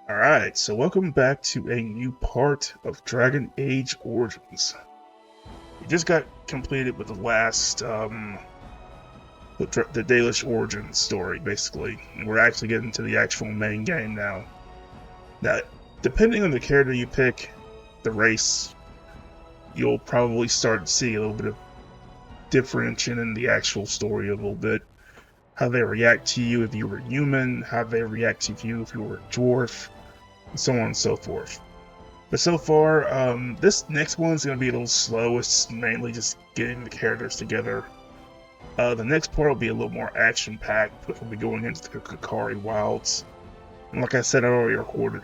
Alright, so welcome back to a new part of Dragon Age Origins. We just got completed with the last, the Dalish Origin story, basically. And we're actually getting to the actual main game now. Now, depending on the character you pick, the race, you'll probably start to see a little bit of differentiation in the actual story a little bit. How they react to you if you were human, how they react to you if you were a dwarf, and so on and so forth. But so far, this next one's going to be a little slow. It's mainly just getting the characters together. The next part will be a little more action-packed, but we'll be going into the Kakari Wilds. And like I said, I already recorded,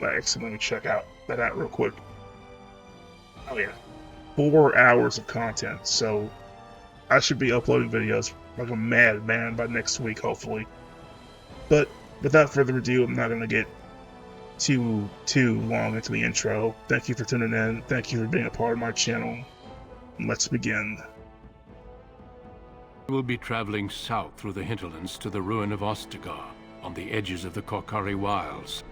actually, let me check that out real quick. Oh yeah, 4 hours of content, so I should be uploading videos like a madman by next week, hopefully. But without further ado, I'm not going to get too long into the intro. Thank you for tuning in. Thank you for being a part of my channel. Let's begin. We'll be traveling south through the hinterlands to the ruin of Ostagar, on the edges of the Kakari Wilds.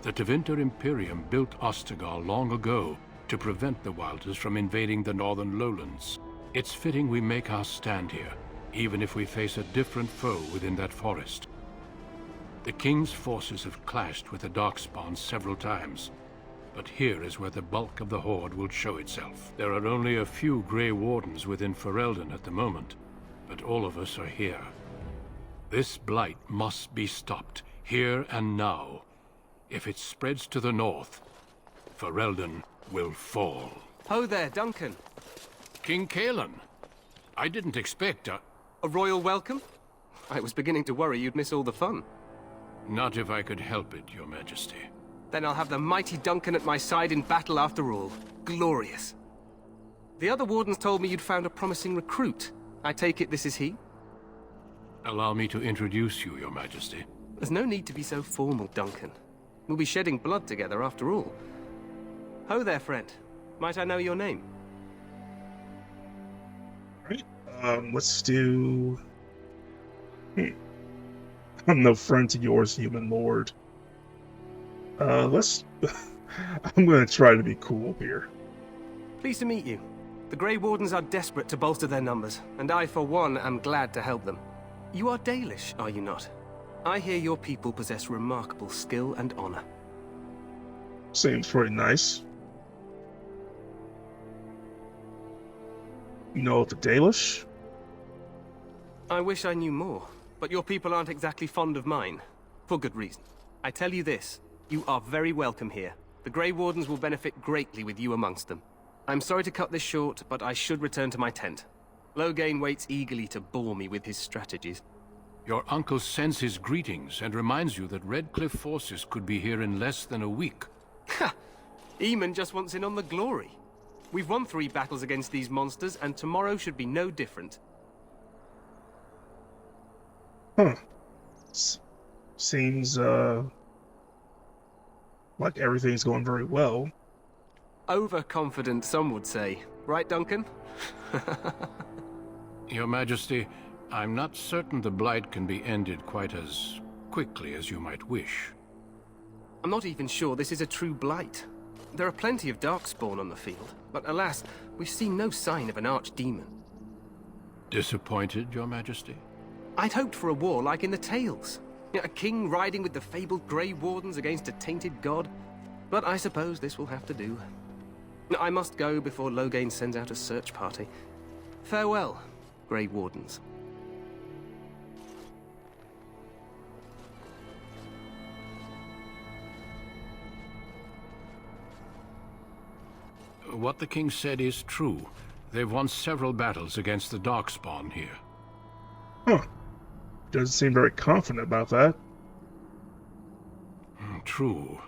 The Tevinter Imperium built Ostagar long ago to prevent the Wilders from invading the northern lowlands. It's fitting we make our stand here, even if we face a different foe within that forest. The King's forces have clashed with the Darkspawn several times, but here is where the bulk of the Horde will show itself. There are only a few Grey Wardens within Ferelden at the moment, but all of us are here. This blight must be stopped, here and now. If it spreads to the north, Ferelden will fall. Ho there, Duncan. King Kalen, I didn't expect A royal welcome? I was beginning to worry you'd miss all the fun. Not if I could help it, Your Majesty. Then I'll have the mighty Duncan at my side in battle after all. Glorious. The other wardens told me you'd found a promising recruit. I take it this is he? Allow me to introduce you, Your Majesty. There's no need to be so formal, Duncan. We'll be shedding blood together after all. Ho there, friend. Might I know your name? Alright, let's do... I'm no friend to yours, human lord. Let's... I'm gonna try to be cool here. Pleased to meet you. The Grey Wardens are desperate to bolster their numbers, and I, for one, am glad to help them. You are Dalish, are you not? I hear your people possess remarkable skill and honor. Seems pretty nice. You know the Dalish? I wish I knew more, but your people aren't exactly fond of mine. For good reason. I tell you this, you are very welcome here. The Grey Wardens will benefit greatly with you amongst them. I'm sorry to cut this short, but I should return to my tent. Loghain waits eagerly to bore me with his strategies. Your uncle sends his greetings and reminds you that Redcliffe forces could be here in less than a week. Ha! Eamon just wants in on the glory. We've won 3 battles against these monsters, and tomorrow should be no different. Huh. Seems, like everything's going very well. Overconfident, some would say. Right, Duncan? Your Majesty, I'm not certain the blight can be ended quite as quickly as you might wish. I'm not even sure this is a true blight. There are plenty of Darkspawn on the field, but alas, we've seen no sign of an archdemon. Disappointed, Your Majesty? I'd hoped for a war like in the tales. A king riding with the fabled Grey Wardens against a tainted god. But I suppose this will have to do. I must go before Loghain sends out a search party. Farewell, Grey Wardens. What the king said is true. They've won several battles against the Darkspawn here. Huh. Doesn't seem very confident about that. True.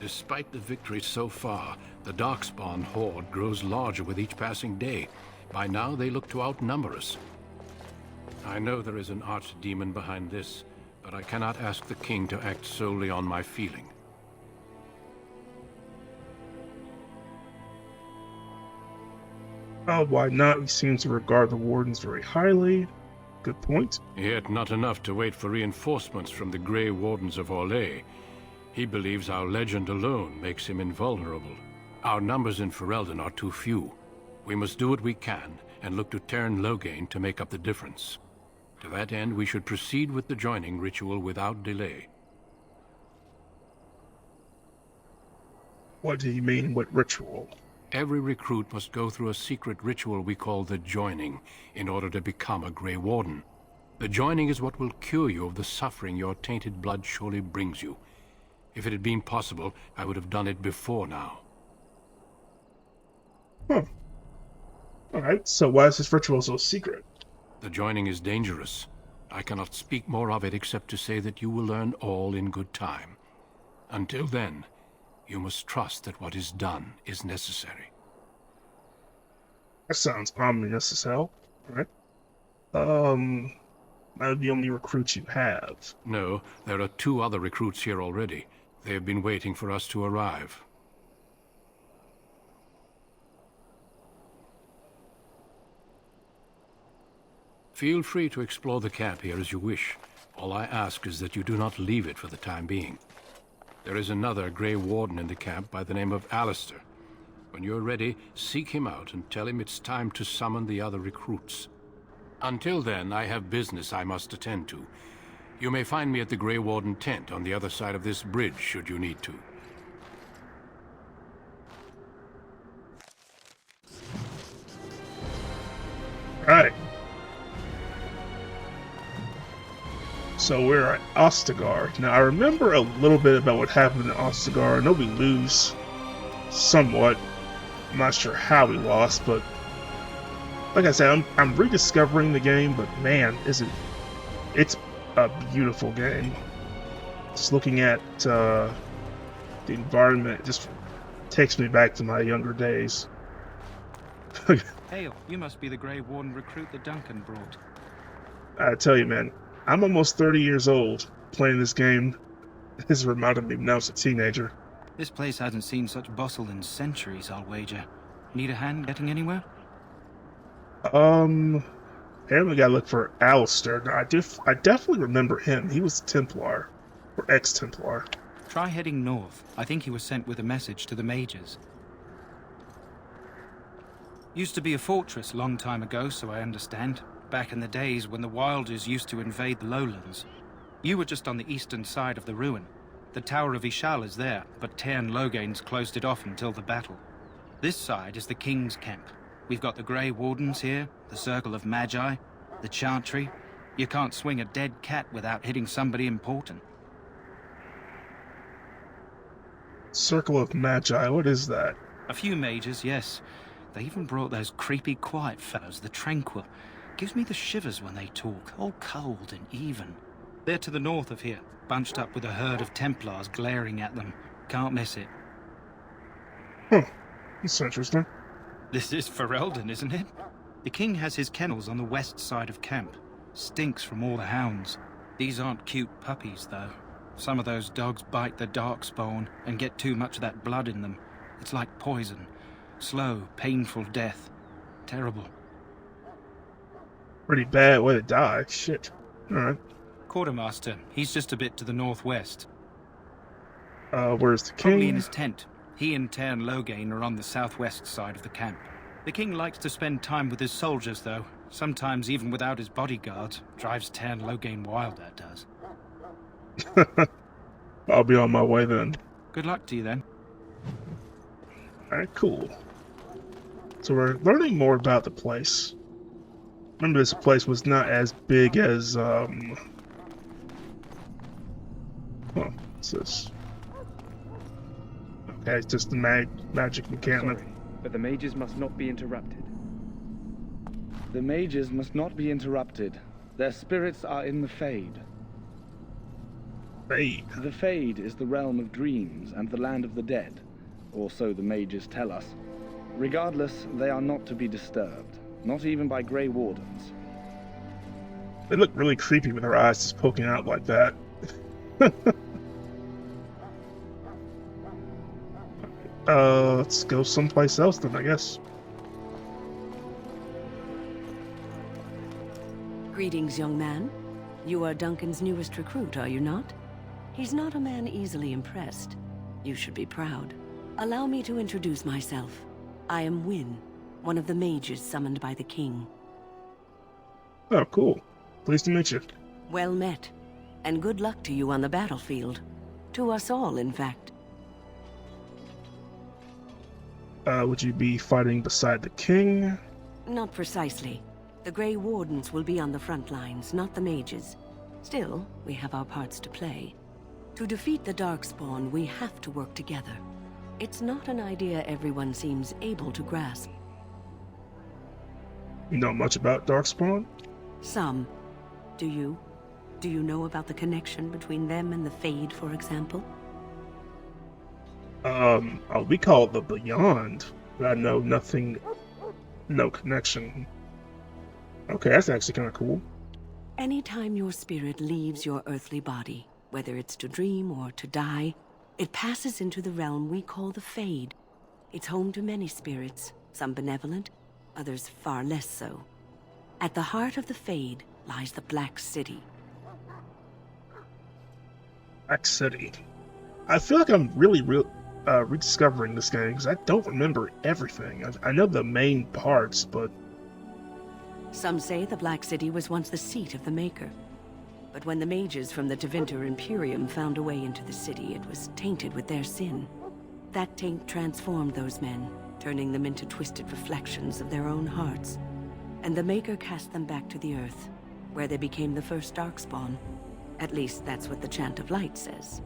Despite the victory so far, the Darkspawn horde grows larger with each passing day. By now, they look to outnumber us. I know there is an archdemon behind this, but I cannot ask the king to act solely on my feeling. Oh, why not? He seems to regard the Wardens very highly. Good point. Yet not enough to wait for reinforcements from the Grey Wardens of Orlais. He believes our legend alone makes him invulnerable. Our numbers in Ferelden are too few. We must do what we can and look to Teyrn Loghain to make up the difference. To that end, we should proceed with the joining ritual without delay. What do you mean with ritual? Every recruit must go through a secret ritual we call the joining in order to become a Grey Warden. The joining is what will cure you of the suffering your tainted blood surely brings you. If it had been possible, I would have done it before now. Huh. Alright, so why is this ritual so secret? The joining is dangerous. I cannot speak more of it except to say that you will learn all in good time. Until then, you must trust that what is done is necessary. That sounds ominous as hell. Alright. That would be the only recruits you have. No, there are 2 other recruits here already. They have been waiting for us to arrive. Feel free to explore the camp here as you wish. All I ask is that you do not leave it for the time being. There is another Grey Warden in the camp by the name of Alistair. When you're ready, seek him out and tell him it's time to summon the other recruits. Until then, I have business I must attend to. You may find me at the Grey Warden tent on the other side of this bridge, should you need to. Alright. So we're at Ostagar. Now I remember a little bit about what happened in Ostagar. I know we lose somewhat. I'm not sure how we lost, but like I said, I'm rediscovering the game, but man, it's a beautiful game. Just looking at the environment just takes me back to my younger days. Hail, you must be the Grey Warden recruit that Duncan brought. I tell you, man, I'm almost 30 years old playing this game. This reminded me when I was a teenager. This place hasn't seen such bustle in centuries, I'll wager. Need a hand getting anywhere? Apparently we gotta look for Alistair. Now, I definitely remember him. He was a Templar, or ex-Templar. Try heading north. I think he was sent with a message to the mages. Used to be a fortress long time ago, so I understand. Back in the days when the Wilders used to invade the lowlands. You were just on the eastern side of the ruin. The Tower of Ishal is there, but Teyrn Loghain's closed it off until the battle. This side is the King's camp. We've got the Grey Wardens here, the Circle of Magi, the Chantry. You can't swing a dead cat without hitting somebody important. Circle of Magi, what is that? A few mages, yes. They even brought those creepy, quiet fellows, the Tranquil. Gives me the shivers when they talk, all cold and even. They're to the north of here, bunched up with a herd of Templars glaring at them. Can't miss it. Huh. That's interesting. This is Ferelden, isn't it? The king has his kennels on the west side of camp. Stinks from all the hounds. These aren't cute puppies, though. Some of those dogs bite the darkspawn and get too much of that blood in them. It's like poison. Slow, painful death. Terrible. Pretty bad way to die. Shit. Alright. Quartermaster, he's just a bit to the northwest. Where's the king? Probably in his tent. He and Teyrn Loghain are on the southwest side of the camp. The king likes to spend time with his soldiers, though. Sometimes even without his bodyguards. Drives Teyrn Loghain wild, that does. I'll be on my way then. Good luck to you, then. Alright, cool. So we're learning more about the place. Remember, this place was not as big as, what's this? Okay, it's just the magic encampment. Sorry, but the mages must not be interrupted. The mages must not be interrupted. Their spirits are in the Fade. Fade. The Fade is the realm of dreams and the land of the dead, or so the mages tell us. Regardless, they are not to be disturbed, not even by Grey Wardens. They look really creepy with their eyes just poking out like that. Let's go someplace else then, I guess. Greetings, young man. You are Duncan's newest recruit, are you not? He's not a man easily impressed. You should be proud. Allow me to introduce myself. I am Wynne, one of the mages summoned by the king. Oh, cool. Pleased to meet you. Well met, and good luck to you on the battlefield. To us all, in fact. Would you be fighting beside the king? Not precisely. The Grey Wardens will be on the front lines, not the mages. Still, we have our parts to play. To defeat the Darkspawn, we have to work together. It's not an idea everyone seems able to grasp. You know much about Darkspawn? Some. Do you? Do you know about the connection between them and the Fade, for example? We call it the Beyond, but I know nothing, no connection. Okay, that's actually kind of cool. Anytime your spirit leaves your earthly body, whether it's to dream or to die, it passes into the realm we call the Fade. It's home to many spirits, some benevolent, others far less so. At the heart of the Fade lies the Black City. Black City. I feel like I'm really rediscovering this game because I don't remember everything. I know the main parts, but... Some say the Black City was once the seat of the Maker. But when the mages from the Tevinter Imperium found a way into the city, it was tainted with their sin. That taint transformed those men, turning them into twisted reflections of their own hearts. And the Maker cast them back to the Earth, where they became the first Darkspawn. At least that's what the Chant of Light says.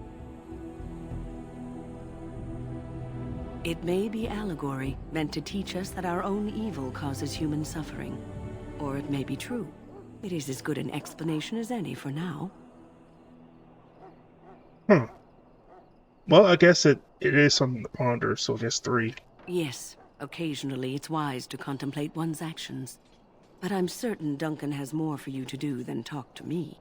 It may be allegory, meant to teach us that our own evil causes human suffering. Or it may be true. It is as good an explanation as any for now. Well, I guess it is something to ponder, so I guess 3. Yes, occasionally it's wise to contemplate one's actions. But I'm certain Duncan has more for you to do than talk to me.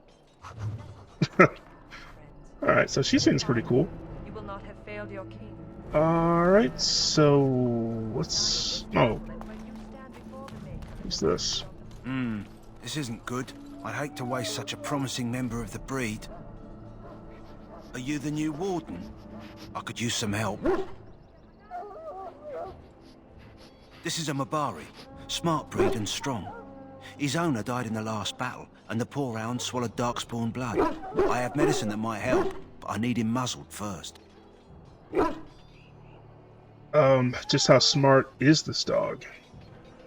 Alright, so she seems pretty cool. You will not have failed your king. Alright, so... what's... oh, who's this? This isn't good. I'd hate to waste such a promising member of the breed. Are you the new warden? I could use some help. This is a Mabari, smart breed and strong. His owner died in the last battle, and the poor hound swallowed Darkspawn blood. I have medicine that might help, but I need him muzzled first. Just how smart is this dog?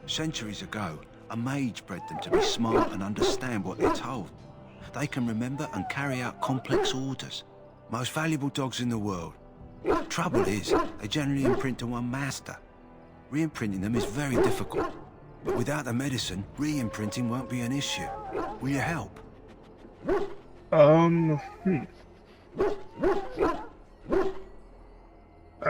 Centuries ago, a mage bred them to be smart and understand what they're told. They can remember and carry out complex orders. Most valuable dogs in the world. Trouble is, they generally imprint to one master. Re-imprinting them is very difficult. But without the medicine, re-imprinting won't be an issue. Will you help? I'll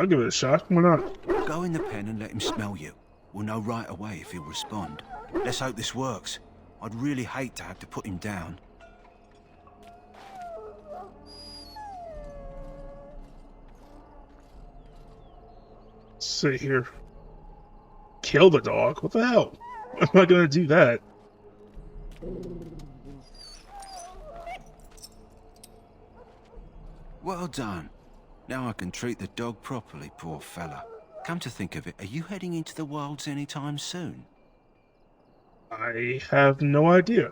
give it a shot. Why not? Go in the pen and let him smell you. We'll know right away if he'll respond. Let's hope this works. I'd really hate to have to put him down. Let's see here. Kill the dog? What the hell? How am I gonna do that? Well done. Now I can treat the dog properly, poor fella. Come to think of it, are you heading into the wilds anytime soon? I have no idea.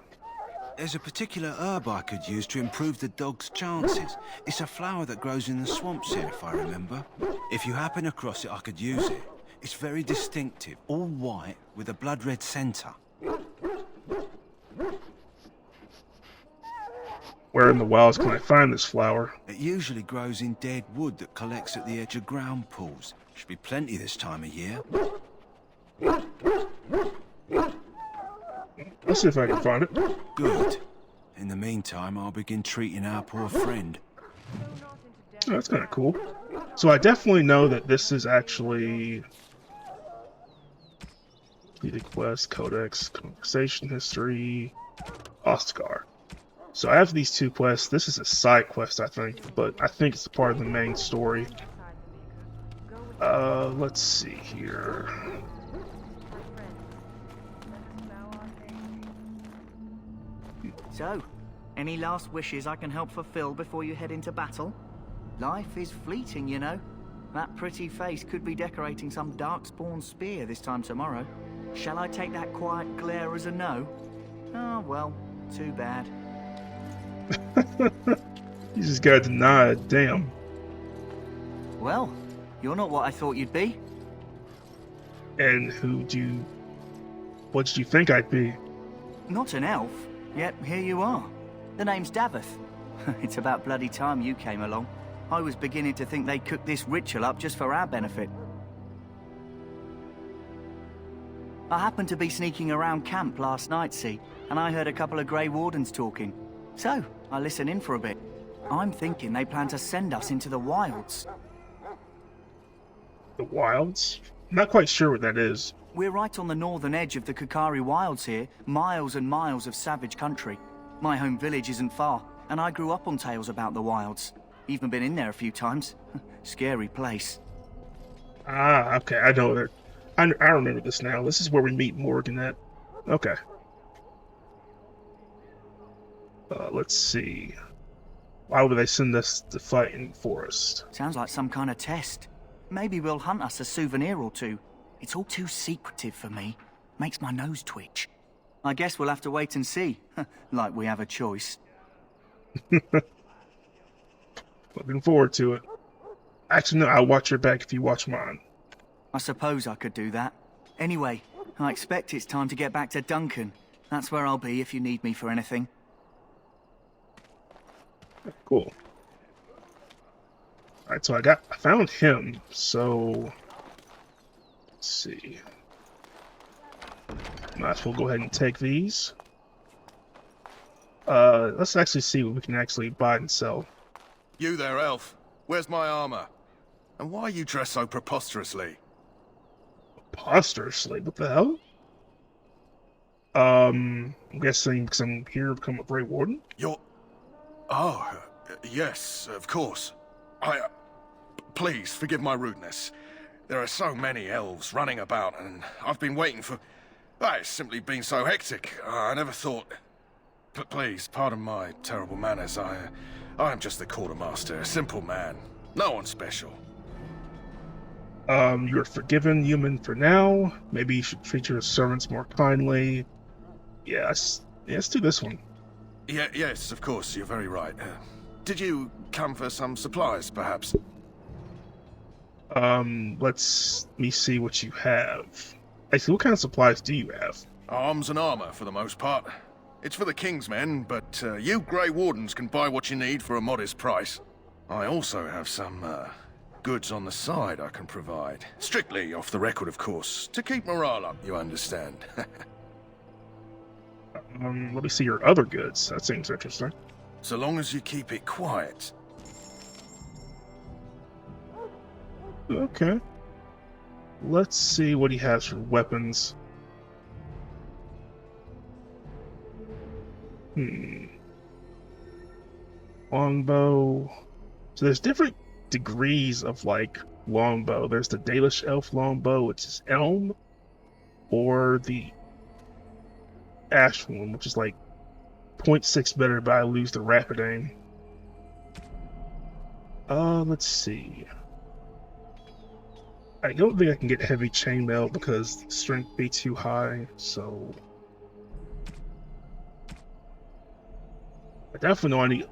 There's a particular herb I could use to improve the dog's chances. It's a flower that grows in the swamps here, if I remember. If you happen across it, I could use it. It's very distinctive, all white, with a blood-red centre. Where in the wilds can I find this flower? It usually grows in dead wood that collects at the edge of ground pools. Should be plenty this time of year. Let's see if I can find it. Good. In the meantime, I'll begin treating our poor friend. Oh, that's kind of cool. So I definitely know that this is actually... completed quest, codex, conversation history, Ostagar. So I have these 2 quests. This is a side quest, I think, but I think it's a part of the main story. Let's see here. So, any last wishes I can help fulfill before you head into battle? Life is fleeting, you know. That pretty face could be decorating some darkspawn spear this time tomorrow. Shall I take that quiet glare as a no? Oh, well, too bad. You just got to nod, damn. Well, you're not what I thought you'd be. And what did you think I'd be? Not an elf, yet here you are. The name's Daveth. It's about bloody time you came along. I was beginning to think they cooked this ritual up just for our benefit. I happened to be sneaking around camp last night, see, and I heard a couple of Grey Wardens talking. So, I listened in for a bit. I'm thinking they plan to send us into the wilds. The wilds? I'm not quite sure what that is. We're right on the northern edge of the Kokari Wilds here, miles and miles of savage country. My home village isn't far, and I grew up on tales about the wilds. Even been in there a few times. Scary place. Ah, okay, I know that. I remember this now. This is where we meet Morgan at. Okay. Let's see. Why would they send us to fight in the forest? Sounds like some kind of test. Maybe we'll hunt us a souvenir or two. It's all too secretive for me. Makes my nose twitch. I guess we'll have to wait and see. Like we have a choice. Looking forward to it. Actually, no, I'll watch your back if you watch mine. I suppose I could do that. Anyway, I expect it's time to get back to Duncan. That's where I'll be if you need me for anything. Cool. Alright, so I found him, so let's see. Might as well go ahead and take these. Let's actually see what we can actually buy and sell. You there, elf. Where's my armor? And why are you dressed so preposterously? Preposterously? What the hell? I'm guessing because I'm here to become a Grey Warden? You're... Oh, yes, of course. Please, forgive my rudeness. There are so many elves running about, and I've been waiting for... It's simply been so hectic. I never thought... Please, pardon my terrible manners. I am just the quartermaster, a simple man. No one special. You're forgiven, human, for now. Maybe you should treat your servants more kindly. Yes, let's do this one. Yes, of course, you're very right. Did you come for some supplies, perhaps? Let me see what you have. Actually, what kind of supplies do you have? Arms and armor, for the most part. It's for the King's men, but you Grey Wardens can buy what you need for a modest price. I also have some, goods on the side I can provide. Strictly off the record, of course, to keep morale up, you understand. Let me see your other goods. That seems interesting. So long as you keep it quiet. Okay. Let's see what he has for weapons. Longbow. So there's different degrees of, like, longbow. There's the Dalish elf longbow, which is elm, or the ash one, which is like 0.6 better, but I lose the rapid aim. Let's see. I don't think I can get heavy chainmail because strength be too high, so I definitely know I need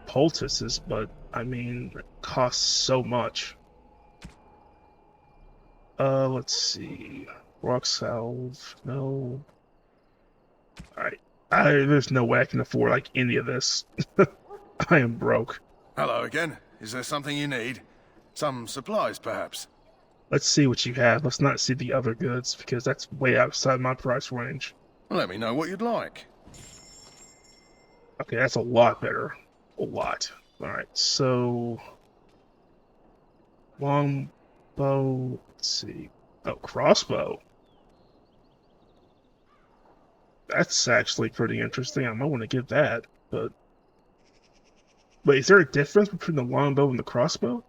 poultices, but I mean, it costs so much. Let's see. Rock salve, no. Alright. There's no way I can afford, like, any of this. I am broke. Hello again. Is there something you need? Some supplies, perhaps? Let's see what you have. Let's not see the other goods, because that's way outside my price range. Let me know what you'd like. Okay, that's a lot better. A lot. Alright, so... longbow... Let's see. Oh, crossbow. That's actually pretty interesting. I might want to get that, but... Wait, is there a difference between the longbow and the crossbow?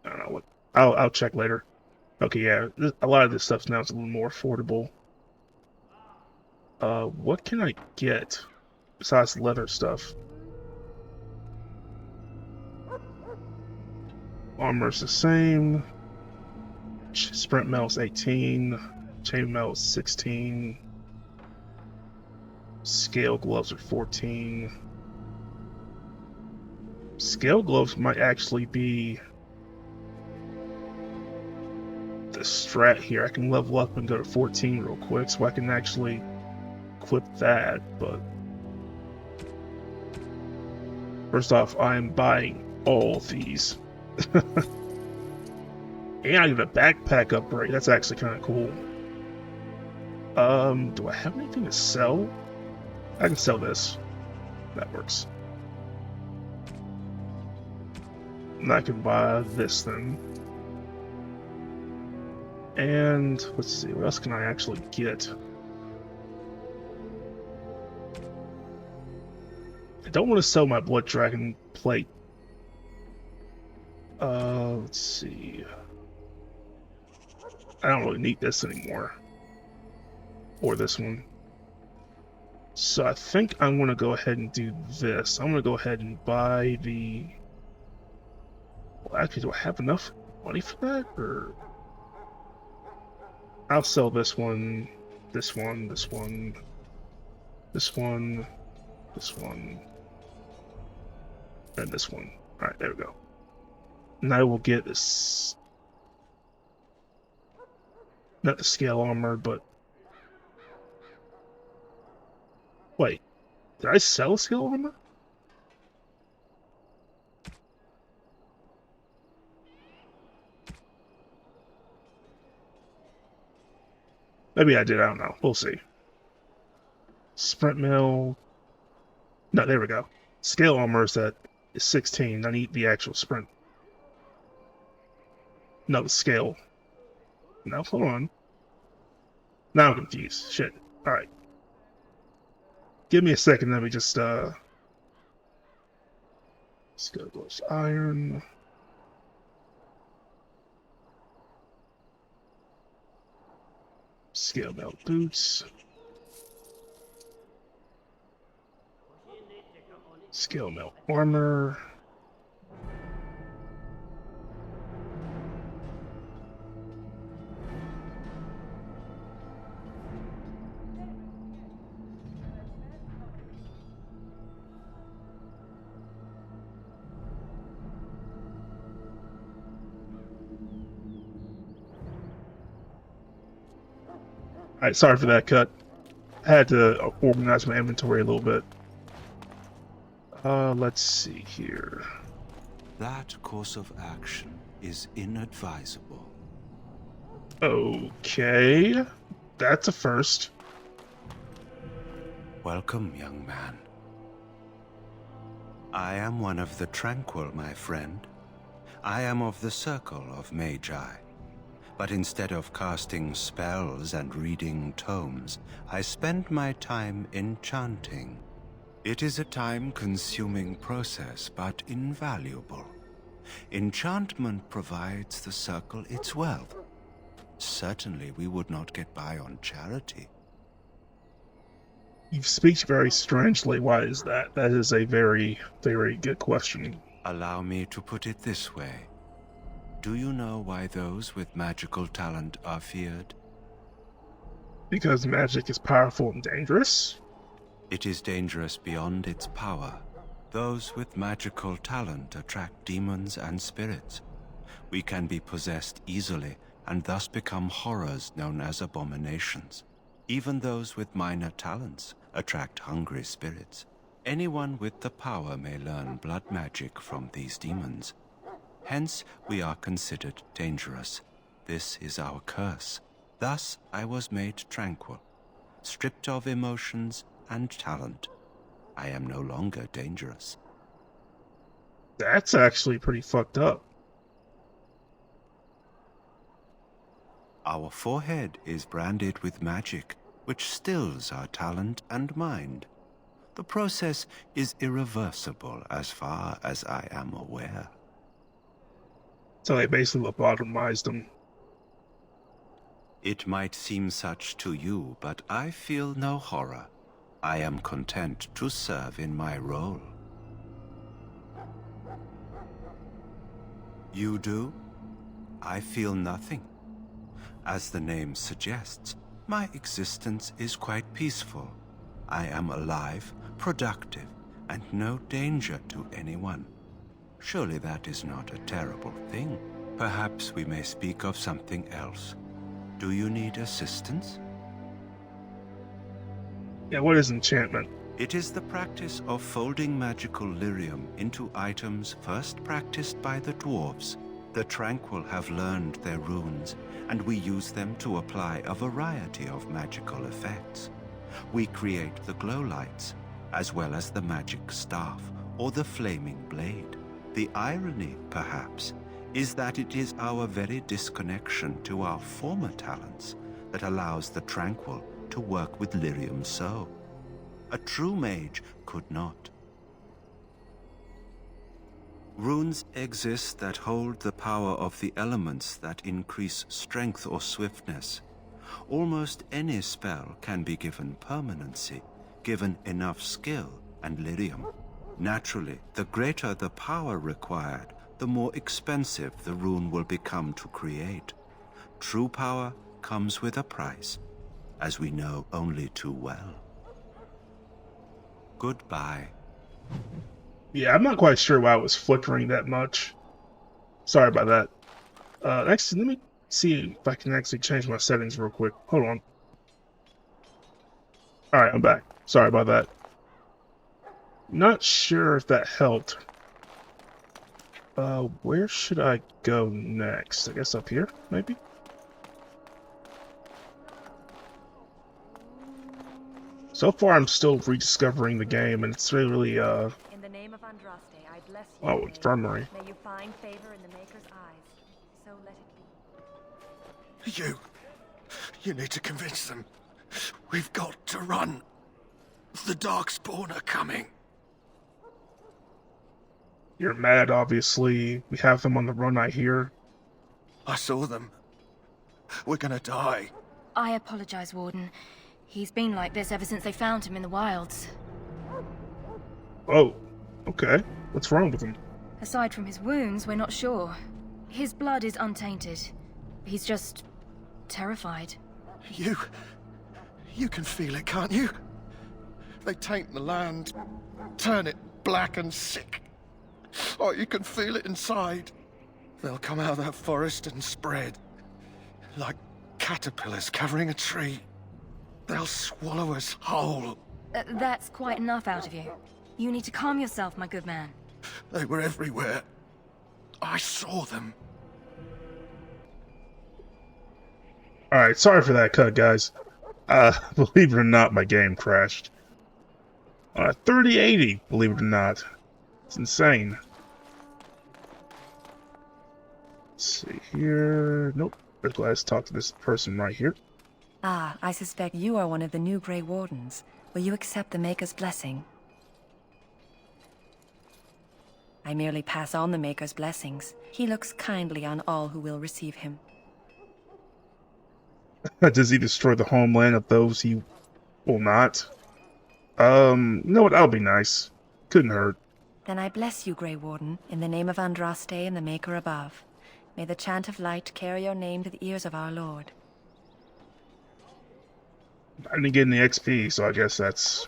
I don't know what. I'll check later. Okay, yeah, a lot of this stuff now is a little more affordable. What can I get besides leather stuff? Armor's the same. Sprint metal's 18. Chain metal's 16. Scale gloves are 14. Scale gloves might actually be the strat here. I can level up and go to 14 real quick, so I can actually equip that, but first off, I'm buying all of these. And I get a backpack upgrade. That's actually kind of cool. Do I have anything to sell? I can sell this. That works. And I can buy this then. And let's see, what else can I actually get? I don't want to sell my Blood Dragon plate. Let's see. I don't really need this anymore. Or this one. So I think I'm going to go ahead and do this. I'm going to go ahead and buy the... Well, actually, do I have enough money for that? Or... I'll sell this one, this one, this one, this one, this one, and this one. Alright, there we go. And I will get this... Not the scale armor, but... Wait, did I sell scale armor? Maybe I did, I don't know. We'll see. Sprint mill... No, there we go. Scale armor is at 16. I need the actual sprint. No, the scale. No, hold on. Now I'm confused. Shit. Alright. Give me a second, let me just, let's go with iron. Scale melt boots. Scale melt armor. Alright, sorry for that cut. I had to organize my inventory a little bit. Let's see here. That course of action is inadvisable. Okay. That's a first. Welcome, young man. I am one of the Tranquil, my friend. I am of the Circle of Magi. But instead of casting spells and reading tomes, I spend my time enchanting. It is a time-consuming process, but invaluable. Enchantment provides the Circle its wealth. Certainly we would not get by on charity. You speak very strangely. Why is that? That is a very, very good question. Allow me to put it this way. Do you know why those with magical talent are feared? Because magic is powerful and dangerous? It is dangerous beyond its power. Those with magical talent attract demons and spirits. We can be possessed easily and thus become horrors known as abominations. Even those with minor talents attract hungry spirits. Anyone with the power may learn blood magic from these demons. Hence, we are considered dangerous. This is our curse. Thus, I was made tranquil, stripped of emotions and talent. I am no longer dangerous. That's actually pretty fucked up. Our forehead is branded with magic, which stills our talent and mind. The process is irreversible as far as I am aware. So they basically lobotomized them. It might seem such to you, but I feel no horror. I am content to serve in my role. You do? I feel nothing. As the name suggests, my existence is quite peaceful. I am alive, productive, and no danger to anyone. Surely that is not a terrible thing. Perhaps we may speak of something else. Do you need assistance? Yeah, what is enchantment? It is the practice of folding magical lyrium into items first practiced by the dwarves. The Tranquil have learned their runes, and we use them to apply a variety of magical effects. We create the glow lights, as well as the magic staff or the flaming blade. The irony, perhaps, is that it is our very disconnection to our former talents that allows the Tranquil to work with lyrium so. A true mage could not. Runes exist that hold the power of the elements that increase strength or swiftness. Almost any spell can be given permanency, given enough skill and lyrium. Naturally, the greater the power required, the more expensive the rune will become to create. True power comes with a price, as we know only too well. Goodbye. Yeah, I'm not quite sure why it was flickering that much. Sorry about that. Next, let me see if I can actually change my settings real quick. Hold on. Alright, I'm back. Sorry about that. Not sure if that helped. Where should I go next? I guess up here, maybe? So far, I'm still rediscovering the game, and it's really, In the name of Andraste, I bless you. oh, infirmary. May you find favor in the Maker's eyes. So let it be. You need to convince them. We've got to run. The Darkspawn are coming. You're mad, obviously. We have them on the run, I hear. I saw them. We're gonna die. I apologize, Warden. He's been like this ever since they found him in the wilds. Oh, okay. What's wrong with him? Aside from his wounds, we're not sure. His blood is untainted. He's just terrified. You can feel it, can't you? They taint the land, turn it black and sick. Oh, you can feel it inside. They'll come out of that forest and spread. Like caterpillars covering a tree. They'll swallow us whole. That's quite enough out of you. You need to calm yourself, my good man. They were everywhere. I saw them. Alright, sorry for that cut, guys. Believe it or not, my game crashed. 3080, believe it or not. It's insane. Let's see here. Nope. I'm glad to talk to this person right here. Ah, I suspect you are one of the new Grey Wardens. Will you accept the Maker's blessing? I merely pass on the Maker's blessings. He looks kindly on all who will receive him. Does he destroy the homeland of those he will not? You know what? That'll be nice. Couldn't hurt. Then I bless you, Grey Warden, in the name of Andraste and the Maker above. May the chant of light carry your name to the ears of our Lord. I didn't get any XP, so I guess that's...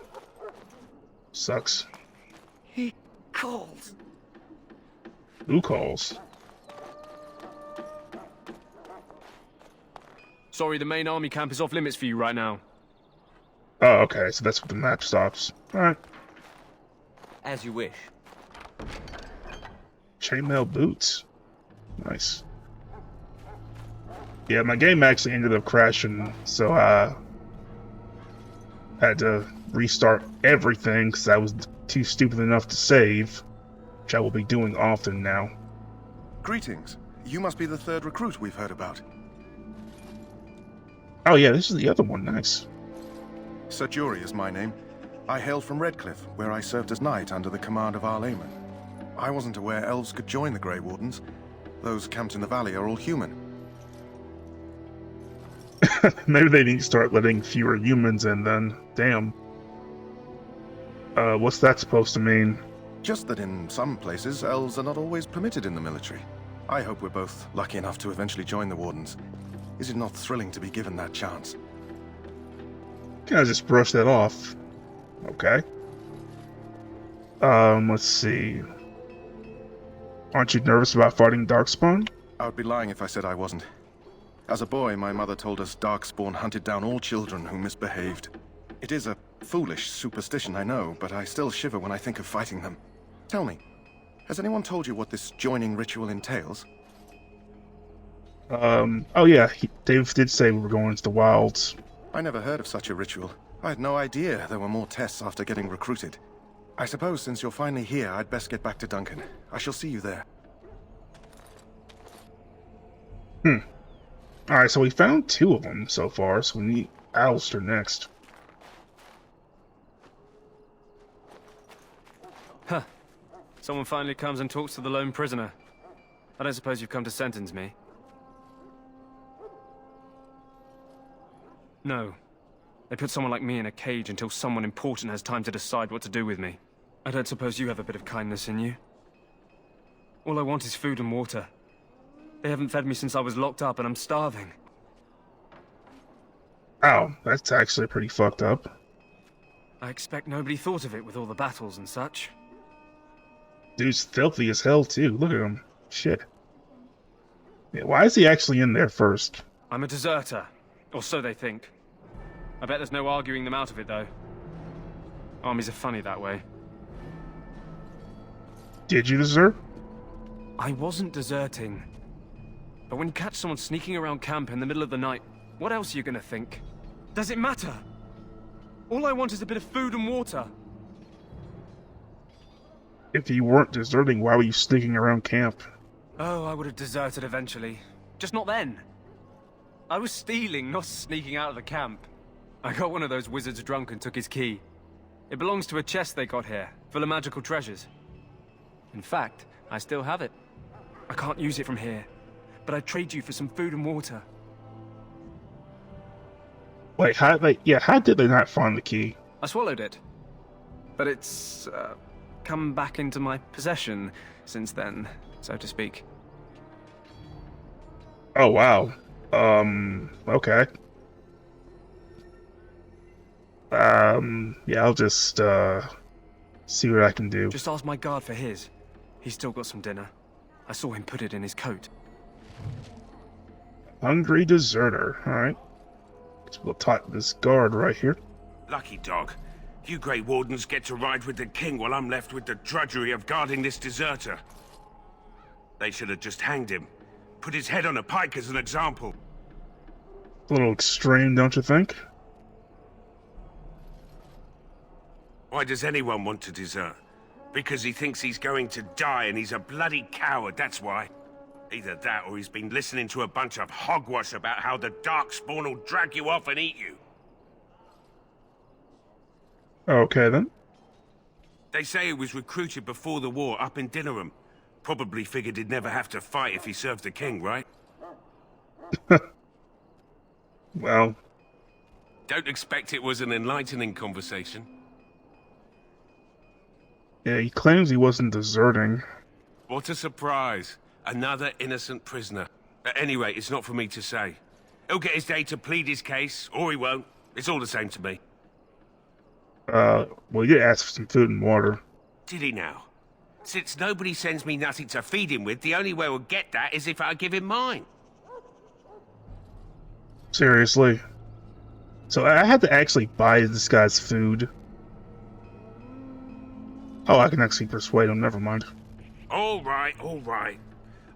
sucks. He calls. Who calls? Sorry, the main army camp is off limits for you right now. Oh, okay, so that's what the map stops. Alright. As you wish. Chainmail boots. Nice. Yeah, my game actually ended up crashing, so I had to restart everything because I was too stupid enough to save, which I will be doing often now. Greetings. You must be the third recruit we've heard about. Oh yeah, this is the other one. Nice. Sir Jury is my name. I hail from Redcliffe, where I served as knight under the command of our layman. I wasn't aware elves could join the Grey Wardens. Those camped in the valley are all human. Maybe they need to start letting fewer humans in then. Damn. What's that supposed to mean? Just that in some places, elves are not always permitted in the military. I hope we're both lucky enough to eventually join the Wardens. Is it not thrilling to be given that chance? Can I just brush that off? Okay. Let's see. Aren't you nervous about fighting Darkspawn? I would be lying if I said I wasn't. As a boy, my mother told us Darkspawn hunted down all children who misbehaved. It is a foolish superstition, I know, but I still shiver when I think of fighting them. Tell me, has anyone told you what this joining ritual entails? Oh yeah, Dave did say we were going into the wilds. I never heard of such a ritual. I had no idea there were more tests after getting recruited. I suppose since you're finally here, I'd best get back to Duncan. I shall see you there. Alright, so we found 2 of them so far, so we need Alistair next. Huh. Someone finally comes and talks to the lone prisoner. I don't suppose you've come to sentence me? No. They put someone like me in a cage until someone important has time to decide what to do with me. I don't suppose you have a bit of kindness in you? All I want is food and water. They haven't fed me since I was locked up and I'm starving. Ow, that's actually pretty fucked up. I expect nobody thought of it with all the battles and such. Dude's filthy as hell too, look at him. Shit. Yeah, why is he actually in there first? I'm a deserter. Or so they think. I bet there's no arguing them out of it, though. Armies are funny that way. Did you desert? I wasn't deserting. But when you catch someone sneaking around camp in the middle of the night, what else are you gonna think? Does it matter? All I want is a bit of food and water. If you weren't deserting, why were you sneaking around camp? Oh, I would have deserted eventually. Just not then. I was stealing, not sneaking out of the camp. I got one of those wizards drunk and took his key. It belongs to a chest they got here, full of magical treasures. In fact, I still have it. I can't use it from here, but I'd trade you for some food and water. Wait, how did they not find the key? I swallowed it. But it's, come back into my possession since then, so to speak. Oh, wow. Okay. Yeah, I'll just, see what I can do. Just ask my guard for his. He's still got some dinner. I saw him put it in his coat. Hungry deserter, alright. We'll tighten this guard right here. Lucky dog. You Grey Wardens get to ride with the king while I'm left with the drudgery of guarding this deserter. They should have just hanged him. Put his head on a pike as an example. A little extreme, don't you think? Why does anyone want to desert? Because he thinks he's going to die and he's a bloody coward, that's why. Either that or he's been listening to a bunch of hogwash about how the Darkspawn will drag you off and eat you. Okay, then. They say he was recruited before the war up in Dinnerham. Probably figured he'd never have to fight if he served the king, right? Well... Don't expect it was an enlightening conversation. Yeah, he claims he wasn't deserting. What a surprise. Another innocent prisoner. At any rate, it's not for me to say. He'll get his day to plead his case, or he won't. It's all the same to me. Well, you did ask for some food and water. Did he now? Since nobody sends me nothing to feed him with, the only way we'll get that is if I give him mine. Seriously? So I had to actually buy this guy's food. Oh, I can actually persuade him, never mind. All right, all right.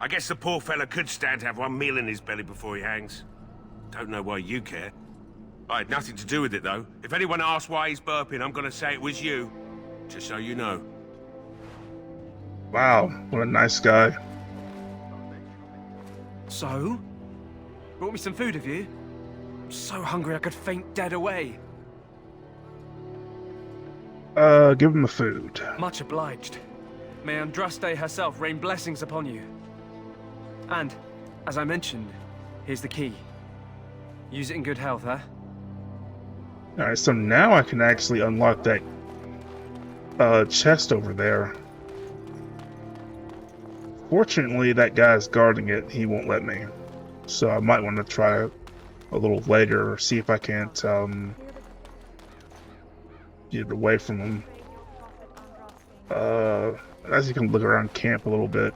I guess the poor fella could stand to have one meal in his belly before he hangs. Don't know why you care. I had nothing to do with it, though. If anyone asks why he's burping, I'm gonna say it was you. Just so you know. Wow, what a nice guy. So? Brought me some food, have you? I'm so hungry I could faint dead away. Give him the food. Much obliged. May Andraste herself rain blessings upon you. And, as I mentioned, here's the key. Use it in good health, huh? Alright, so now I can actually unlock that chest over there. Fortunately, that guy's guarding it. He won't let me. So I might want to try it a little later, or see if I can't get it away from him. As you can look around camp a little bit,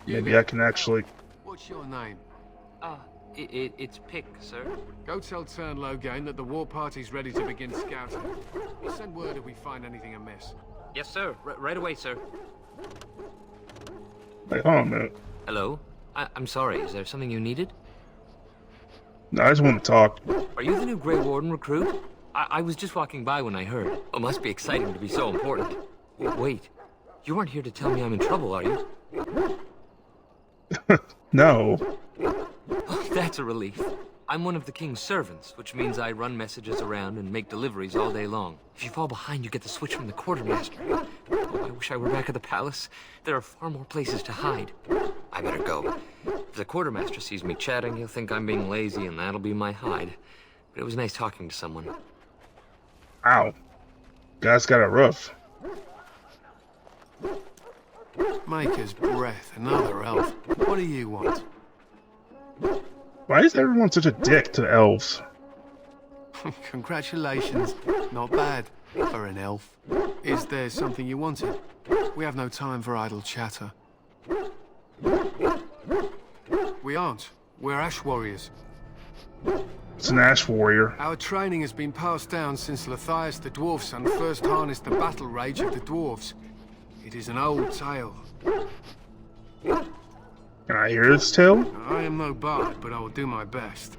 maybe I can actually... What's your name? It's Pick, sir. Go tell Turnlow that the war party's ready to begin scouting. We'll send word if we find anything amiss. Yes, sir. Right away, sir. Wait, hold on a minute. Hello? I'm sorry, is there something you needed? No, I just want to talk. Are you the new Grey Warden recruit? I was just walking by when I heard. Oh, must be exciting to be so important. Wait, you aren't here to tell me I'm in trouble, are you? No. Oh, that's a relief. I'm one of the king's servants, which means I run messages around and make deliveries all day long. If you fall behind, you get the switch from the quartermaster. Oh, I wish I were back at the palace. There are far more places to hide. I better go. If the quartermaster sees me chatting, he'll think I'm being lazy, and that'll be my hide. But it was nice talking to someone. Ow. Guy's got it rough. Maker's breath, another elf. What do you want? Why is everyone such a dick to elves? Congratulations. Not bad for an elf. Is there something you wanted? We have no time for idle chatter. We aren't. We're ash warriors. It's an ash warrior. Our training has been passed down since Matthias the dwarf son first harnessed the battle rage of the dwarves. It is an old tale. Can I hear this tale? I am no bard, but I will do my best.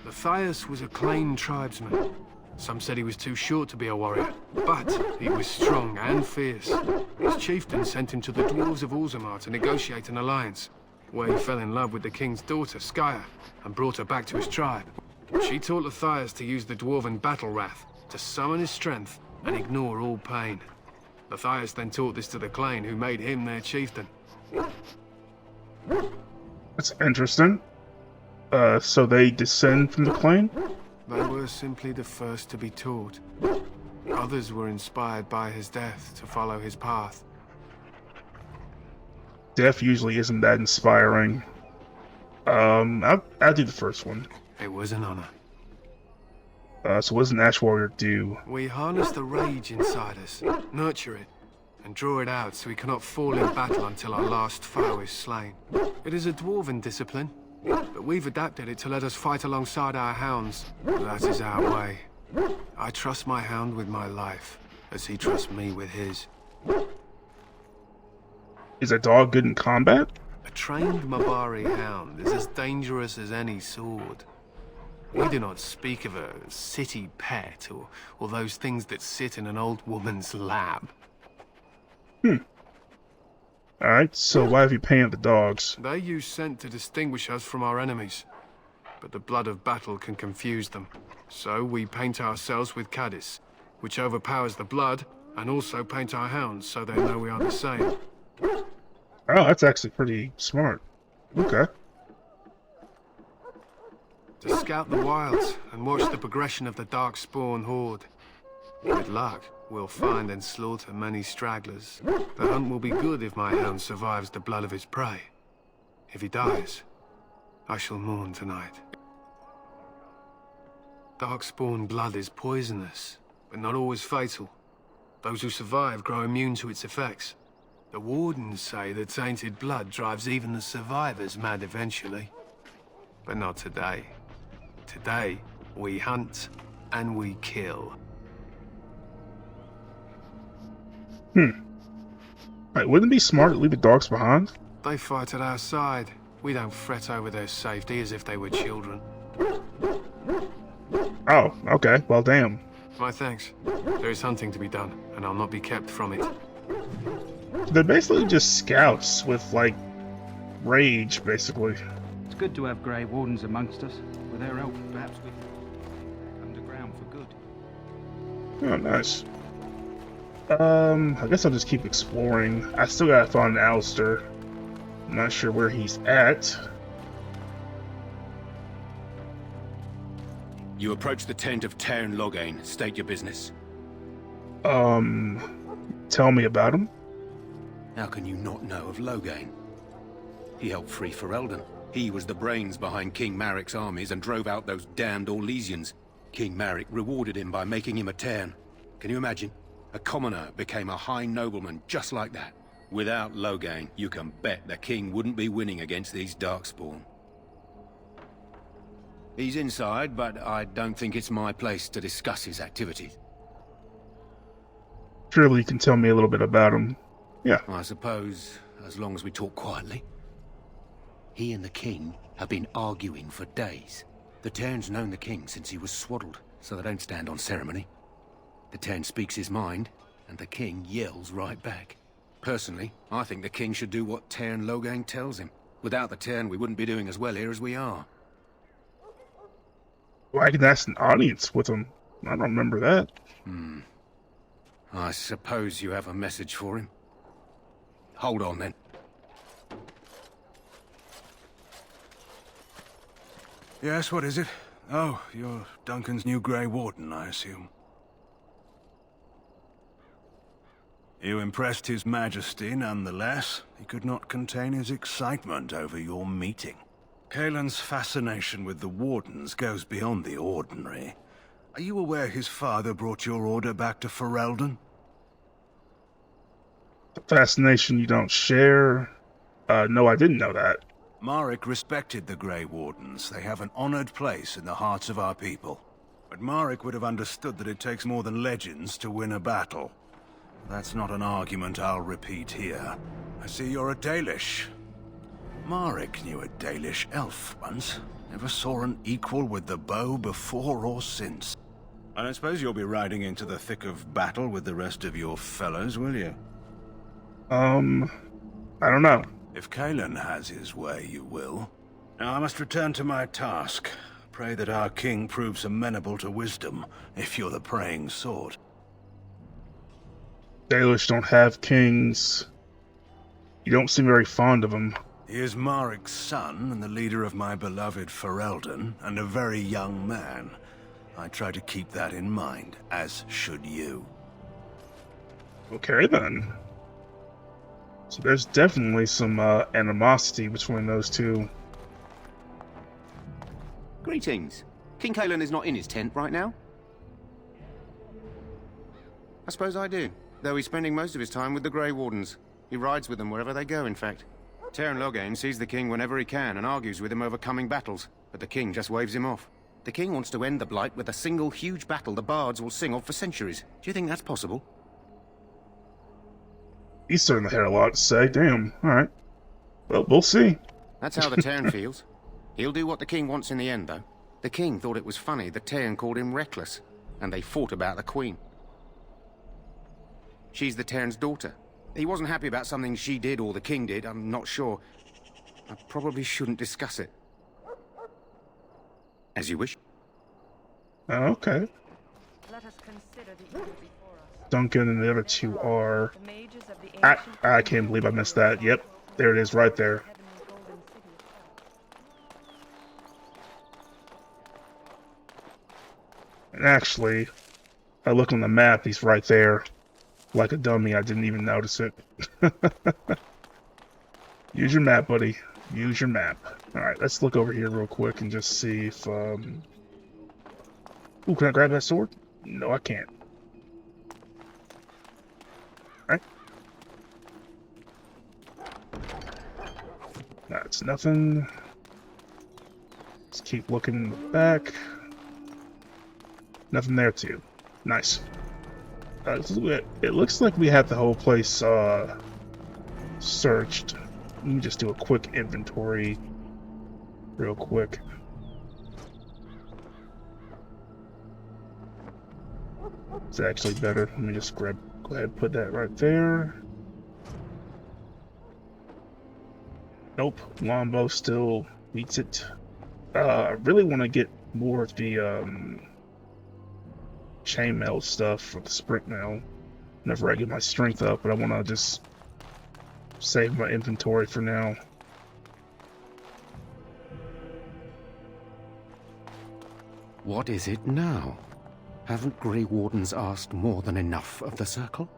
Matthias was a Clane tribesman. Some said he was too short to be a warrior, but he was strong and fierce. His chieftain sent him to the dwarves of Orzammar to negotiate an alliance, where he fell in love with the king's daughter, Skya, and brought her back to his tribe. She taught Matthias to use the dwarven battle wrath to summon his strength and ignore all pain. Matthias then taught this to the Clane, who made him their chieftain. That's interesting. So they descend from the Clane? They were simply the first to be taught. Others were inspired by his death to follow his path. Death usually isn't that inspiring. I'll do the first one. It was an honor. So what does an Ash Warrior do? We harness the rage inside us, nurture it, and draw it out so we cannot fall in battle until our last foe is slain. It is a dwarven discipline, but we've adapted it to let us fight alongside our hounds. That is our way. I trust my hound with my life, as he trusts me with his. Is a dog good in combat? A trained Mabari hound is as dangerous as any sword. We do not speak of a city pet or those things that sit in an old woman's lap. Alright, so why have you painted the dogs? They use scent to distinguish us from our enemies, but the blood of battle can confuse them. So we paint ourselves with Caddis, which overpowers the blood, and also paint our hounds so they know we are the same. Oh, that's actually pretty smart. Okay. To scout the wilds and watch the progression of the Darkspawn horde. With luck, we'll find and slaughter many stragglers. The hunt will be good if my hound survives the blood of his prey. If he dies, I shall mourn tonight. Darkspawn blood is poisonous, but not always fatal. Those who survive grow immune to its effects. The wardens say that tainted blood drives even the survivors mad eventually. But not today. Today, we hunt and we kill. Right, wouldn't it be smart to leave the dogs behind? They fight at our side. We don't fret over their safety as if they were children. Oh, okay. Well, damn. My thanks. There is hunting to be done, and I'll not be kept from it. They're basically just scouts with, like, rage, basically. It's good to have Grey Wardens amongst us. With their help, perhaps we can underground for good. Oh, nice. I guess I'll just keep exploring. I still gotta find Alistair. I'm not sure where he's at. You approach the tent of Tairn Loghain. State your business. Tell me about him. How can you not know of Loghain? He helped free Ferelden. He was the brains behind King Maric's armies and drove out those damned Orlesians. King Maric rewarded him by making him a Tairn. Can you imagine? A commoner became a high nobleman just like that. Without Loghain, you can bet the king wouldn't be winning against these Darkspawn. He's inside, but I don't think it's my place to discuss his activities. Surely you can tell me a little bit about him. Yeah. I suppose, as long as we talk quietly. He and the king have been arguing for days. The Tairn's known the king since he was swaddled, so they don't stand on ceremony. The Tairn speaks his mind, and the king yells right back. Personally, I think the king should do what Tairn Loghain tells him. Without the Tairn, we wouldn't be doing as well here as we are. Well, I can ask an audience with him. I don't remember that. I suppose you have a message for him. Hold on, then. Yes, what is it? Oh, you're Duncan's new Grey Warden, I assume. You impressed His Majesty nonetheless. He could not contain his excitement over your meeting. Kaelin's fascination with the Wardens goes beyond the ordinary. Are you aware his father brought your order back to Ferelden? The fascination you don't share? No, I didn't know that. Maric respected the Grey Wardens. They have an honored place in the hearts of our people. But Maric would have understood that it takes more than legends to win a battle. That's not an argument I'll repeat here. I see you're a Dalish. Maric knew a Dalish elf once. Never saw an equal with the bow before or since. I don't suppose you'll be riding into the thick of battle with the rest of your fellows, will you? I don't know. If Kaelin has his way, you will. Now I must return to my task. Pray that our king proves amenable to wisdom, if you're the praying sort. Dalish don't have kings. You don't seem very fond of him. He is Maric's son, and the leader of my beloved Ferelden, and a very young man. I try to keep that in mind, as should you. Okay, then. So there's definitely some animosity between those two. Greetings. King Kaelin is not in his tent right now? I suppose I do, though he's spending most of his time with the Grey Wardens. He rides with them wherever they go, in fact. Tairn Loghain sees the king whenever he can and argues with him over coming battles, but the king just waves him off. The king wants to end the Blight with a single huge battle the bards will sing of for centuries. Do you think that's possible? He's certainly had a lot to say. Damn. Alright. Well, we'll see. That's how the Tairn feels. He'll do what the king wants in the end, though. The king thought it was funny the Tairn called him reckless, and they fought about the queen. She's the Tairn's daughter. He wasn't happy about something she did or the king did, I'm not sure. I probably shouldn't discuss it. As you wish. Okay. Let us consider the evil before us. Duncan and the other two are... I can't believe I missed that. Yep. There it is right there. And actually, I look on the map, he's right there. Like a dummy, I didn't even notice it. Use your map, buddy. Use your map. Alright, let's look over here real quick and just see if, Ooh, can I grab that sword? No, I can't. Alright. That's nothing. Let's keep looking back. Nothing there, too. Nice. It looks like we have the whole place searched. Let me just do a quick inventory real quick. It's actually better. Let me just go ahead and put that right there. Nope, longbow still beats it. I really want to get more of the chainmail stuff for the sprint mail whenever I get my strength up, but I want to just save my inventory for now. What is it now? Haven't Grey Wardens asked more than enough of the Circle?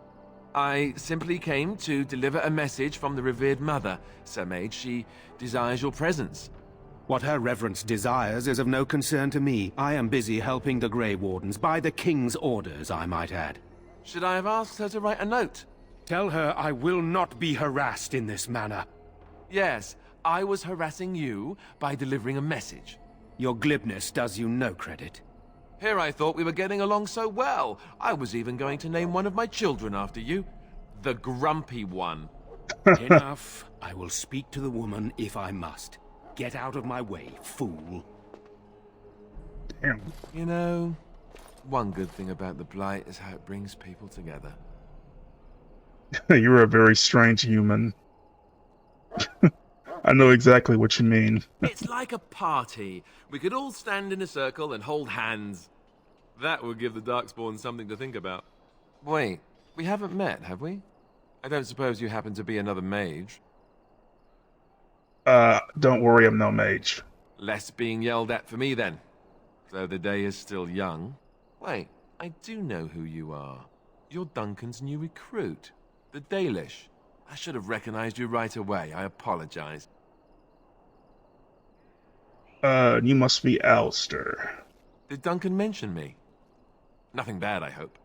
I simply came to deliver a message from the revered mother, Sir Mage. She desires your presence. What her reverence desires is of no concern to me. I am busy helping the Grey Wardens, by the King's orders, I might add. Should I have asked her to write a note? Tell her I will not be harassed in this manner. Yes, I was harassing you by delivering a message. Your glibness does you no credit. Here I thought we were getting along so well. I was even going to name one of my children after you. The Grumpy One. Enough. I will speak to the woman if I must. Get out of my way, fool. Damn. You know, one good thing about the Blight is how it brings people together. You're a very strange human. I know exactly what you mean. It's like a party. We could all stand in a circle and hold hands. That would give the Darkspawn something to think about. Wait, we haven't met, have we? I don't suppose you happen to be another mage? Don't worry, I'm no mage. Less being yelled at for me, then. Though the day is still young. Wait, I do know who you are. You're Duncan's new recruit, the Dalish. I should have recognized you right away. I apologize. You must be Alistair. Did Duncan mention me? Nothing bad, I hope.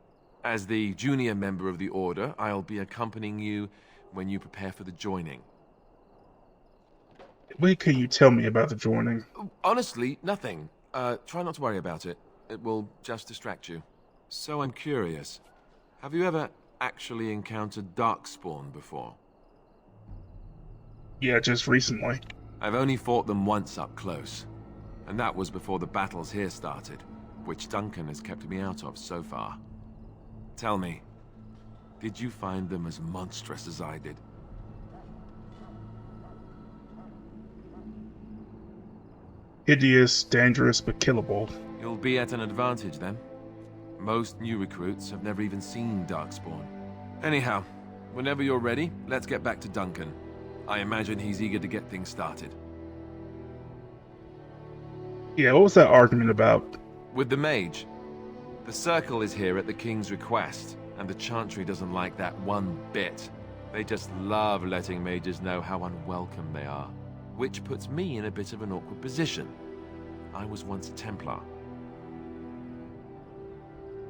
As the junior member of the Order, I'll be accompanying you when you prepare for the joining. What can you tell me about the joining? Honestly, nothing. Try not to worry about it. It will just distract you. So I'm curious. Have you ever actually encountered Darkspawn before? Yeah, just recently. I've only fought them once up close. And that was before the battles here started, which Duncan has kept me out of so far. Tell me, did you find them as monstrous as I did? Hideous, dangerous, but killable. You'll be at an advantage then. Most new recruits have never even seen Darkspawn. Anyhow, whenever you're ready, let's get back to Duncan. I imagine he's eager to get things started. Yeah, what was that argument about? With the mage. The Circle is here at the King's request, and the Chantry doesn't like that one bit. They just love letting mages know how unwelcome they are, which puts me in a bit of an awkward position. I was once a Templar.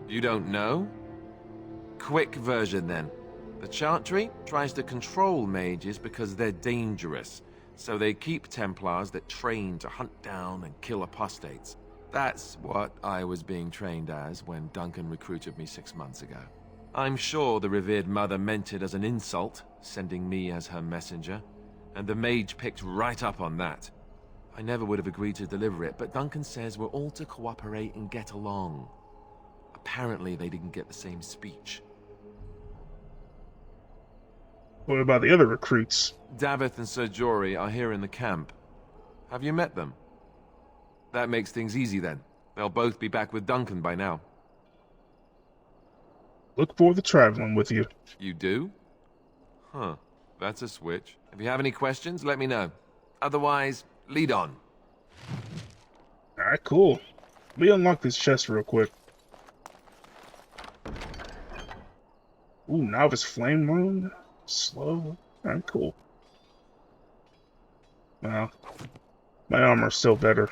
You don't know? Quick version then. The Chantry tries to control mages because they're dangerous, so they keep Templars that train to hunt down and kill apostates. That's what I was being trained as when Duncan recruited me 6 months ago. I'm sure the revered mother meant it as an insult, sending me as her messenger, and the mage picked right up on that. I never would have agreed to deliver it, but Duncan says we're all to cooperate and get along. Apparently they didn't get the same speech. What about the other recruits? Davith and Sir Jory are here in the camp. Have you met them? That makes things easy then. They'll both be back with Duncan by now. Look forward to traveling with you. You do? Huh. That's a switch. If you have any questions, let me know. Otherwise, lead on. Alright, cool. Let me unlock this chest real quick. Ooh, Novice Flame Wound. Slow. Alright, cool. Well, my armor's still better.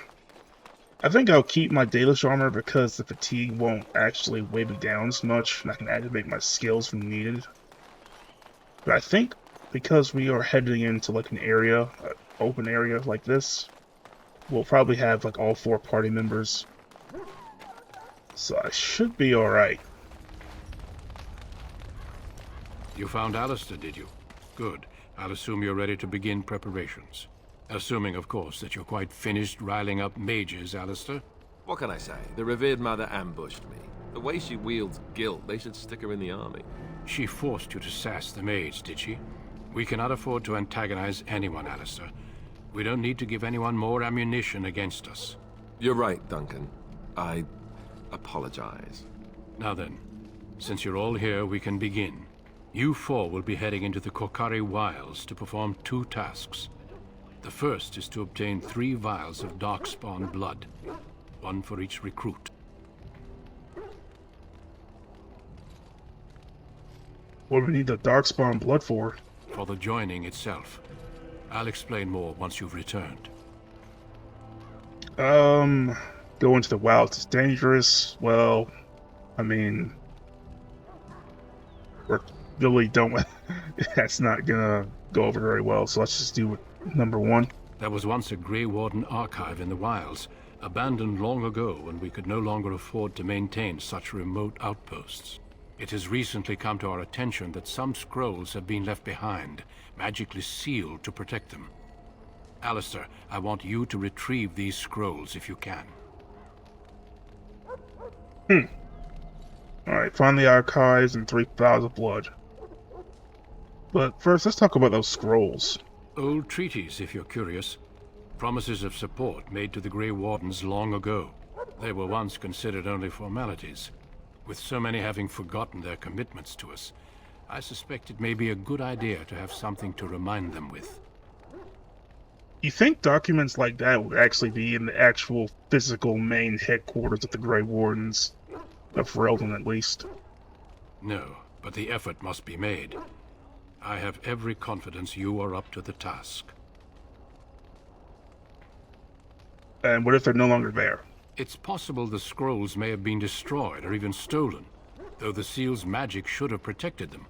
I think I'll keep my Dalish armor because the fatigue won't actually weigh me down as much, and I can activate my skills when needed. But I think because we are heading into like an area, an open area like this, we'll probably have like all 4 party members. So I should be alright. You found Alistair, did you? Good. I'll assume you're ready to begin preparations. Assuming, of course, that you're quite finished riling up mages, Alistair. What can I say? The revered mother ambushed me. The way she wields guilt, they should stick her in the army. She forced you to sass the mage, did she? We cannot afford to antagonize anyone, Alistair. We don't need to give anyone more ammunition against us. You're right, Duncan. I apologize. Now then, since you're all here, we can begin. You 4 will be heading into the Kokari Wilds to perform 2 tasks. The first is to obtain 3 vials of Darkspawn blood. one for each recruit. What do we need the Darkspawn blood for? For the joining itself. I'll explain more once you've returned. Go into the wilds is dangerous. Well, I mean, we really don't. That's not gonna go over very well. So let's just do number one. There was once a Grey Warden archive in the wilds, abandoned long ago when we could no longer afford to maintain such remote outposts. It has recently come to our attention that some scrolls have been left behind, magically sealed to protect them. Alistair, I want you to retrieve these scrolls if you can. Alright, find the archives and 3 vials of blood. But first, let's talk about those scrolls. Old treaties, if you're curious. Promises of support made to the Grey Wardens long ago. They were once considered only formalities. With so many having forgotten their commitments to us, I suspect it may be a good idea to have something to remind them with. You think documents like that would actually be in the actual physical main headquarters of the Grey Wardens? Of Ferelden, at least. No, but the effort must be made. I have every confidence you are up to the task. And what if they're no longer there? It's possible the scrolls may have been destroyed or even stolen, though the seal's magic should have protected them.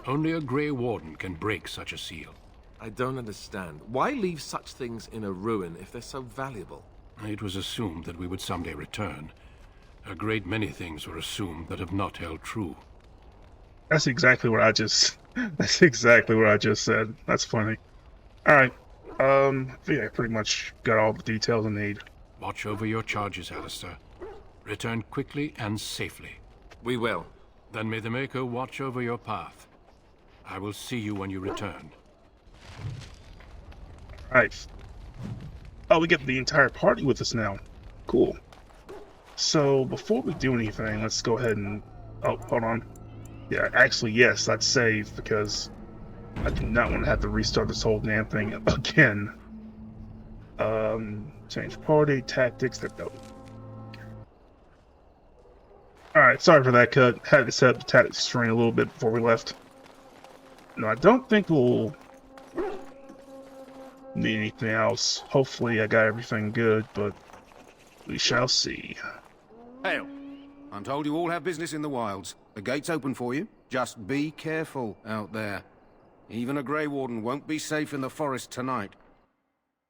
Only a Grey Warden can break such a seal. I don't understand. Why leave such things in a ruin if they're so valuable? It was assumed that we would someday return. A great many things were assumed that have not held true. That's exactly what I just... That's exactly what I just said. That's funny. Alright. I think I pretty much got all the details I need. Watch over your charges, Alistair. Return quickly and safely. We will. Then may the Maker watch over your path. I will see you when you return. Alright. Oh, we get the entire party with us now. Cool. So, before we do anything, let's go ahead and... Oh, hold on. Yeah, actually, yes, let's save, because I do not want to have to restart this whole damn thing again. Change party, tactics, that go. Alright, sorry for that cut. Had to set up the tactics string a little bit before we left. No, I don't think we'll need anything else. Hopefully I got everything good, but we shall see. Hail. I'm told you all have business in the wilds. The gate's open for you. Just be careful out there. Even a Grey Warden won't be safe in the forest tonight.